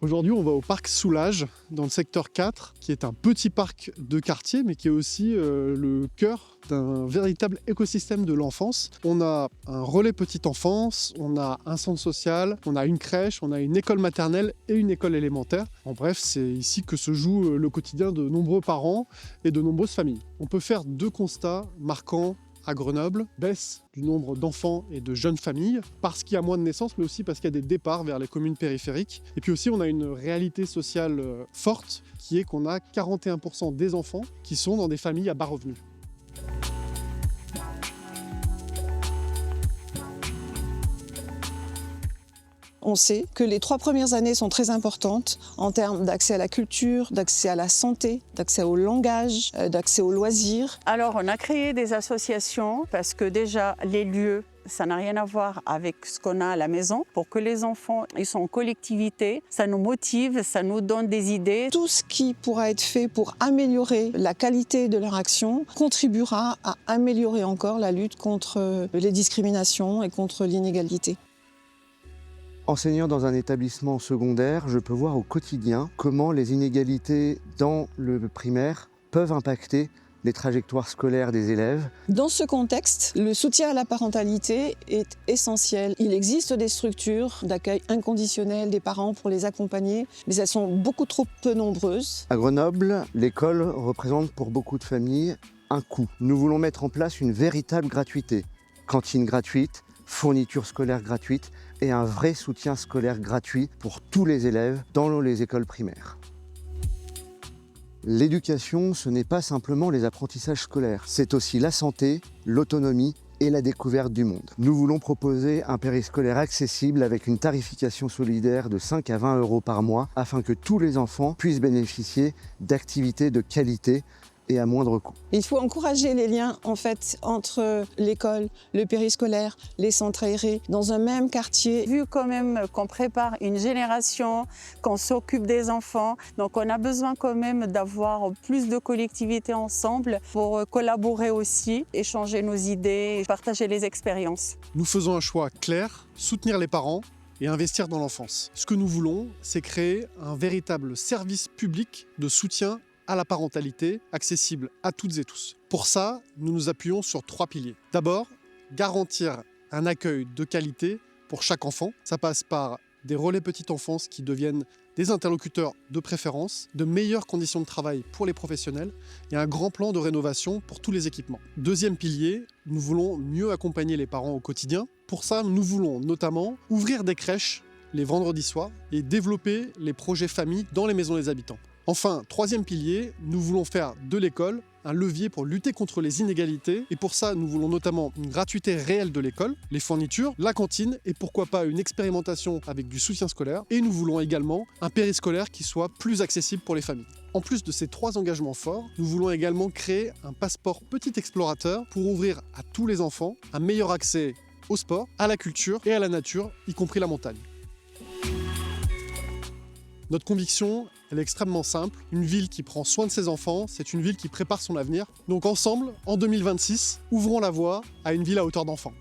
Aujourd'hui, on va au parc Soulages, dans le secteur 4, qui est un petit parc de quartier, mais qui est aussi le cœur d'un véritable écosystème de l'enfance. On a un relais petite enfance, on a un centre social, on a une crèche, on a une école maternelle et une école élémentaire. En bref, c'est ici que se joue le quotidien de nombreux parents et de nombreuses familles. On peut faire deux constats marquants à Grenoble: baisse du nombre d'enfants et de jeunes familles, parce qu'il y a moins de naissances, mais aussi parce qu'il y a des départs vers les communes périphériques. Et puis aussi, on a une réalité sociale forte, qui est qu'on a 41% des enfants qui sont dans des familles à bas revenus. On sait que les 3 premières années sont très importantes en termes d'accès à la culture, d'accès à la santé, d'accès au langage, d'accès aux loisirs. Alors on a créé des associations parce que déjà les lieux, ça n'a rien à voir avec ce qu'on a à la maison. Pour que les enfants ils sont en collectivité, ça nous motive, ça nous donne des idées. Tout ce qui pourra être fait pour améliorer la qualité de leur action contribuera à améliorer encore la lutte contre les discriminations et contre l'inégalité. Enseignant dans un établissement secondaire, je peux voir au quotidien comment les inégalités dans le primaire peuvent impacter les trajectoires scolaires des élèves. Dans ce contexte, le soutien à la parentalité est essentiel. Il existe des structures d'accueil inconditionnel des parents pour les accompagner, mais elles sont beaucoup trop peu nombreuses. À Grenoble, l'école représente pour beaucoup de familles un coût. Nous voulons mettre en place une véritable gratuité. Cantine gratuite, fourniture scolaire gratuite et un vrai soutien scolaire gratuit pour tous les élèves dans les écoles primaires. L'éducation, ce n'est pas simplement les apprentissages scolaires, c'est aussi la santé, l'autonomie et la découverte du monde. Nous voulons proposer un périscolaire accessible avec une tarification solidaire de 5 à 20 € par mois afin que tous les enfants puissent bénéficier d'activités de qualité et à moindre coût. Il faut encourager les liens entre l'école, le périscolaire, les centres aérés, dans un même quartier. Vu quand même qu'on prépare une génération, qu'on s'occupe des enfants, donc on a besoin quand même d'avoir plus de collectivités ensemble pour collaborer aussi, échanger nos idées, partager les expériences. Nous faisons un choix clair: soutenir les parents et investir dans l'enfance. Ce que nous voulons, c'est créer un véritable service public de soutien à la parentalité, accessible à toutes et tous. Pour ça, nous nous appuyons sur 3 piliers. D'abord, garantir un accueil de qualité pour chaque enfant. Ça passe par des relais petite enfance qui deviennent des interlocuteurs de préférence, de meilleures conditions de travail pour les professionnels et un grand plan de rénovation pour tous les équipements. Deuxième pilier, nous voulons mieux accompagner les parents au quotidien. Pour ça, nous voulons notamment ouvrir des crèches les vendredis soirs et développer les projets famille dans les maisons des habitants. Enfin, troisième pilier, nous voulons faire de l'école un levier pour lutter contre les inégalités. Et pour ça, nous voulons notamment une gratuité réelle de l'école, les fournitures, la cantine et pourquoi pas une expérimentation avec du soutien scolaire. Et nous voulons également un périscolaire qui soit plus accessible pour les familles. En plus de ces 3 engagements forts, nous voulons également créer un passeport petit explorateur pour ouvrir à tous les enfants un meilleur accès au sport, à la culture et à la nature, y compris la montagne. Notre conviction, elle est extrêmement simple. Une ville qui prend soin de ses enfants, c'est une ville qui prépare son avenir. Donc ensemble, en 2026, ouvrons la voie à une ville à hauteur d'enfant.